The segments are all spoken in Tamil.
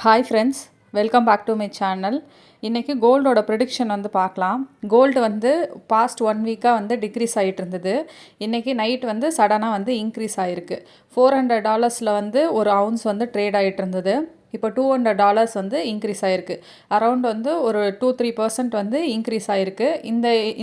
Hi friends, welcome back to my channel. இன்றைக்கி கோல்டோட ப்ரிடிக்ஷன் வந்து பார்க்கலாம். கோல்டு வந்து பாஸ்ட் 1 வீக்காக வந்து டிக்ரீஸ் ஆகிட்டு இருந்தது. இன்றைக்கி நைட் வந்து சடனாக வந்து இன்க்ரீஸ் ஆகிருக்கு. $400 வந்து ஒரு அவுன்ஸ் வந்து ட்ரேட் ஆகிட்டு இருந்தது. இப்போ $200 வந்து இன்க்ரீஸ் ஆகிருக்கு. அரவுண்ட் வந்து ஒரு 2-3% வந்து இன்க்ரீஸ் ஆகிருக்கு.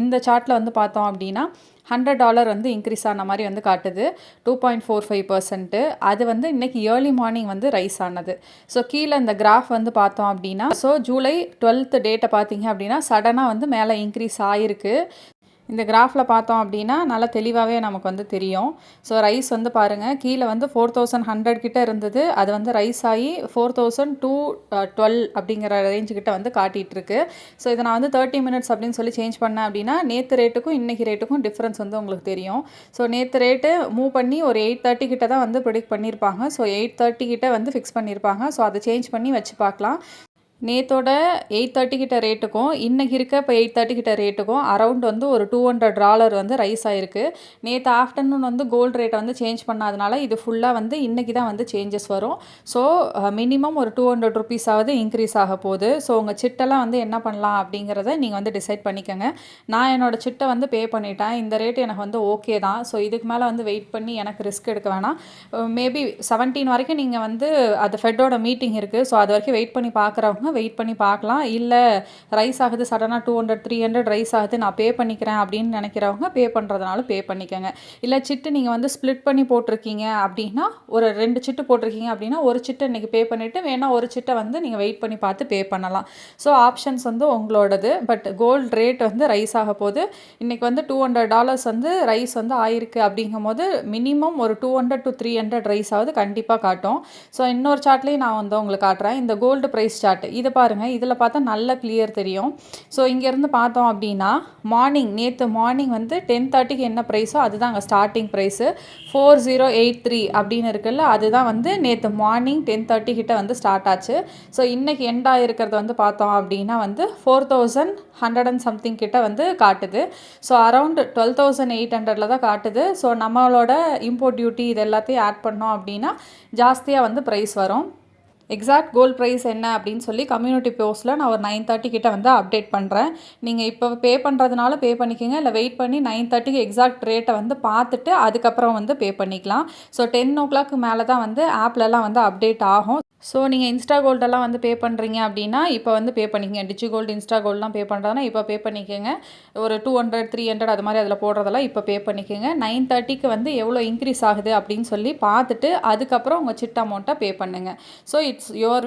இந்த சார்ட்டில் வந்து பார்த்தோம் அப்படின்னா $100 வந்து இன்க்ரீஸ் ஆன மாதிரி வந்து காட்டுது. 2.45%. அது வந்து இன்றைக்கி ஏர்லி மார்னிங் வந்து ரைஸ் ஆனது. ஸோ கீழே இந்த கிராஃப் வந்து பார்த்தோம் அப்படின்னா ஜூலை 12th டேட்டை பார்த்தீங்க அப்படின்னா சடனாக வந்து மேலே இன்க்ரீஸ் ஆகிருக்கு. இந்த கிராஃபில் பார்த்தோம் அப்படின்னா நல்லா தெளிவாகவே நமக்கு வந்து தெரியும். ஸோ ரைஸ் வந்து பாருங்கள், கீழே வந்து 4100 கிட்ட இருந்தது. அது வந்து ரைஸ் ஆகி 4212 அப்படிங்கிற ரேஞ்சுக்கிட்ட வந்து காட்டிகிட்ருக்கு. ஸோ இதை நான் வந்து 30 minutes அப்படின்னு சொல்லி சேஞ்ச் பண்ணேன் அப்படின்னா நேற்று ரேட்டுக்கும் இன்றைக்கி ரேட்டுக்கும் டிஃப்ரென்ஸ் வந்து உங்களுக்கு தெரியும். ஸோ நேற்று ரேட்டு மூவ் பண்ணி ஒரு 830 கிட்ட தான் வந்து ப்ரிடிக்ட் பண்ணியிருப்பாங்க. ஸோ 830 கிட்ட வந்து ஃபிக்ஸ் பண்ணியிருப்பாங்க. ஸோ அதை சேஞ்ச் பண்ணி வச்சு பார்க்கலாம். நேத்தோட 830 கிட்ட ரேட்டுக்கும் இன்றைக்கி இருக்க இப்போ 830 கிட்ட ரேட்டுக்கும் அரவுண்ட் வந்து ஒரு $200 வந்து ரைஸ் ஆகிருக்கு. நேற்று ஆஃப்டர்நூன் வந்து கோல்டு ரேட்டை வந்து சேஞ்ச் பண்ணாதனால இது ஃபுல்லாக வந்து இன்றைக்கி தான் வந்து சேஞ்சஸ் வரும். ஸோ மினிமம் ஒரு $200 ஆவது இன்க்ரீஸ் ஆக போகுது. ஸோ உங்கள் சிட்டெல்லாம் வந்து என்ன பண்ணலாம் அப்படிங்கிறத நீங்கள் வந்து டிசைட் பண்ணிக்கோங்க. நான் என்னோடய சிட்டை வந்து பே பண்ணிட்டேன். இந்த ரேட்டு எனக்கு வந்து ஓகே தான். ஸோ இதுக்கு மேலே வந்து வெயிட் பண்ணி எனக்கு ரிஸ்க் எடுக்க வேணாம். மேபி 17 வரைக்கும் நீங்கள் வந்து அது ஃபெட்டோட மீட்டிங் இருக்குது. ஸோ அது வரைக்கும் வெயிட் பண்ணி பார்க்குறவங்க வெயிட் பண்ணி பார்க்கலாம். இல்லை ரைஸ் ஆகுது சடனாக 200-300 ரைஸ் ஆகுது, நான் பே பண்ணிக்கிறேன் அப்படின்னு நினைக்கிறவங்க பே பண்ணுறதுனாலும் பே பண்ணிக்கோங்க. இல்லை சிட்டு நீங்கள் வந்து ஸ்ப்ளிட் பண்ணி போட்டிருக்கீங்க அப்படின்னா ஒரு 2 சிட்டு போட்டிருக்கீங்க அப்படின்னா ஒரு சிட்டை இன்றைக்கி பே பண்ணிவிட்டு வேணால் ஒரு சிட்டை வந்து நீங்கள் வெயிட் பண்ணி பார்த்து பே பண்ணலாம். ஸோ ஆப்ஷன்ஸ் வந்து உங்களோடது. பட் கோல்டு ரேட் வந்து ரைஸ் ஆக போது. இன்றைக்கி வந்து $200 வந்து ரைஸ் வந்து ஆயிருக்கு. அப்படிங்கும் போது மினிமம் ஒரு 200-300 ரைஸ் ஆகுது கண்டிப்பாக காட்டும். ஸோ இன்னொரு சார்ட்லேயும் நான் வந்து உங்களுக்கு காட்டுறேன். இந்த கோல்டு ப்ரைஸ் சார்ட் இதை பாருங்கள். இதில் பார்த்தா நல்ல கிளியர் தெரியும். ஸோ இங்கேருந்து பார்த்தோம் அப்படின்னா நேற்று மார்னிங் வந்து 10:30க்கு என்ன ப்ரைஸோ அதுதான் அங்கே ஸ்டார்டிங் ப்ரைஸு 4083 அப்படின்னு இருக்குல்ல, அதுதான் வந்து நேற்று மார்னிங் 10:30 கிட்ட வந்து ஸ்டார்ட் ஆச்சு. ஸோ இன்றைக்கி எண்ட் ஆகிருக்கிறது வந்து பார்த்தோம் அப்படின்னா வந்து 4100 சம்திங் கிட்ட வந்து காட்டுது. ஸோ அரவுண்ட் 12800 தான் காட்டுது. ஸோ நம்மளோட இம்போர்ட் டியூட்டி இது எல்லாத்தையும் ஆட் பண்ணோம் அப்படின்னா ஜாஸ்தியாக வந்து ப்ரைஸ் வரும். எக்ஸாக்ட் கோல்ட் ப்ரைஸ் என்ன அப்படின்னு சொல்லி கம்யூனிட்டி போஸ்ட்டில் நான் ஒரு 9:30 கிட்ட வந்து அப்டேட் பண்ணுறேன். நீங்கள் இப்போ பே பண்ணுறதுனால பே பண்ணிக்கோங்க. இல்லை வெயிட் பண்ணி 9:30க்கு எக்ஸாக்ட் ரேட்டை வந்து பார்த்துட்டு அதுக்கப்புறம் வந்து பே பண்ணிக்கலாம். ஸோ 10 o'clock மேலே தான் வந்து ஆப்லலாம் வந்து அப்டேட் ஆகும். ஸோ நீங்கள் இன்ஸ்டா கோல்டெல்லாம் வந்து பே பண்ணுறீங்க அப்படின்னா இப்போ வந்து பே பண்ணிக்கங்க. டிஜி கோல்டு இன்ஸ்டா கோல்டெலாம் பே பண்ணுறதுனா இப்போ பே பண்ணிக்கோங்க. ஒரு 200-300 அது மாதிரி அதில் போடுறதெல்லாம் இப்போ பே பண்ணிக்கோங்க. 9:30க்கு வந்து எவ்வளோ இன்க்ரீஸ் ஆகுது அப்படின்னு சொல்லி பார்த்துட்டு அதுக்கப்புறம் உங்கள் சிட் அமௌண்ட்டை பே பண்ணுங்கள். So it's your